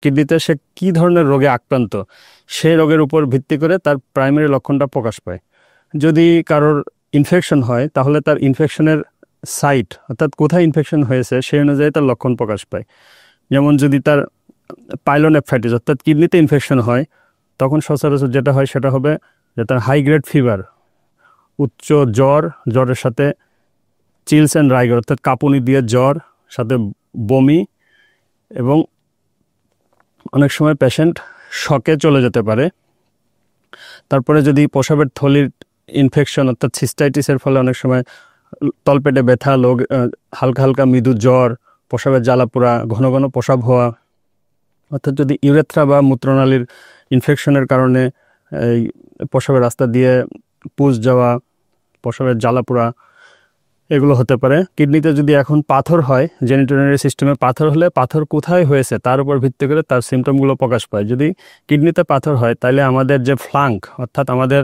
কিডনিতে সে কী ধরনের রোগে আক্রান্ত সেই রোগের উপর ভিত্তি করে তার প্রাইমারি লক্ষণটা প্রকাশ পায়। যদি কারোর ইনফেকশন হয় তাহলে তার ইনফেকশনের সাইট অর্থাৎ কোথায় ইনফেকশন হয়েছে সেই অনুযায়ী তার লক্ষণ প্রকাশ পায়। যেমন যদি তার পাইলোনেফ্রাইটিস অর্থাৎ কিডনিতে ইনফেকশন হয়, তখন সচরাচর যেটা হয় সেটা হবে যে তার হাই গ্রেড ফিভার, উচ্চ জ্বর, জ্বরের সাথে চিলস অ্যান্ড রাইগার অর্থাৎ কাঁপুনি দিয়ে জ্বর, সাথে বমি, এবং অনেক সময় পেশেন্ট শকে চলে যেতে পারে। তারপরে যদি প্রস্রাবের থলির ইনফেকশন অর্থাৎ সিস্টাইটিসের ফলে অনেক সময় তলপেটে ব্যথা, হালকা হালকা মৃদু জ্বর, প্রস্রাবের জ্বালাপোড়া, ঘন ঘন প্রস্রাব হওয়া, অর্থাৎ যদি ইউরেথ্রা বা মূত্রনালীর ইনফেকশনের কারণে এই প্রস্রাবের রাস্তা দিয়ে পুজ যাওয়া, প্রস্রাবের জ্বালাপোড়া, এগুলো হতে পারে। কিডনিতে যদি এখন পাথর হয়, জেনিটোরিনারি সিস্টেমে পাথর হলে পাথর কোথায় হয়েছে তার উপর ভিত্তি করে তার সিমটমগুলো প্রকাশ পায়। যদি কিডনিতে পাথর হয় তাহলে আমাদের যে ফ্লাঙ্ক অর্থাৎ আমাদের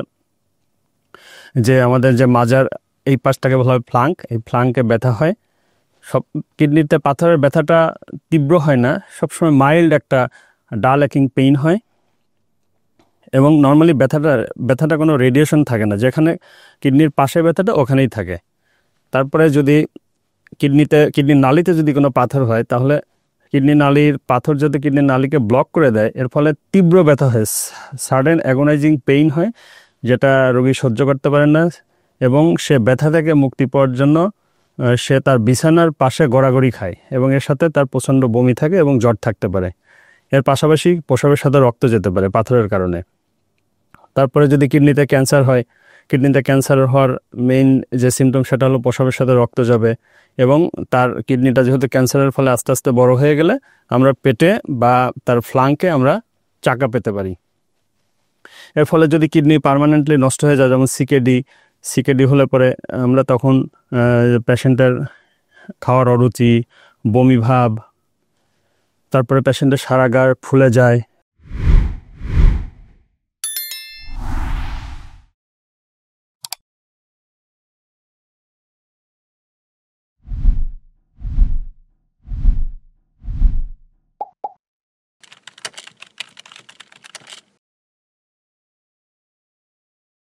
যে মাজার এই পাশটাকে বলা হয় ফ্লাঙ্ক, এই ফ্লাঙ্কে ব্যথা হয়। কিডনিতে পাথরের ব্যথাটা তীব্র হয় না, সবসময় মাইল্ড একটা ডাল অ্যাকিং পেইন হয়, এবং নর্মালি ব্যথাটা কোনো রেডিয়েশন থাকে না, যেখানে কিডনির পাশে ব্যথাটা ওখানেই থাকে। তারপরে যদি কিডনির নালিতে যদি কোনো পাথর হয় তাহলে কিডনি নালির পাথর যদি কিডনির নালিকে ব্লক করে দেয়, এর ফলে তীব্র ব্যথা হয়, সাডেন অ্যাগোনাইজিং পেইন হয়, যেটা রোগী সহ্য করতে পারে না, এবং সে ব্যথা থেকে মুক্তি পাওয়ার জন্য সে তার বিছানার পাশে গড়াগড়ি খায়, এবং এর সাথে তার প্রচণ্ড বমি থাকে এবং জ্বর থাকতে পারে। এর পাশাপাশি প্রস্রাবের সাথে রক্ত যেতে পারে পাথরের কারণে। তারপরে যদি কিডনিতে ক্যান্সার হয়, কিডনিতে ক্যান্সার হওয়ার মেইন যে সিমটম সেটা হলো প্রস্রাবের সাথে রক্ত যাবে, এবং তার কিডনিটা যেহেতু ক্যান্সারের ফলে আস্তে আস্তে বড় হয়ে গেলে আমরা পেটে বা তার ফ্লাঙ্কে আমরা চাকা পেতে পারি। এর ফলে যদি কিডনি পার্মানেন্টলি নষ্ট হয়ে যায়, যেমন সিকেডি হলে পরে আমরা তখন পেশেন্টের খাওয়ার অরুচি, বমি ভাব, তারপরে পেশেন্টের সারা গা ফুলে যায়,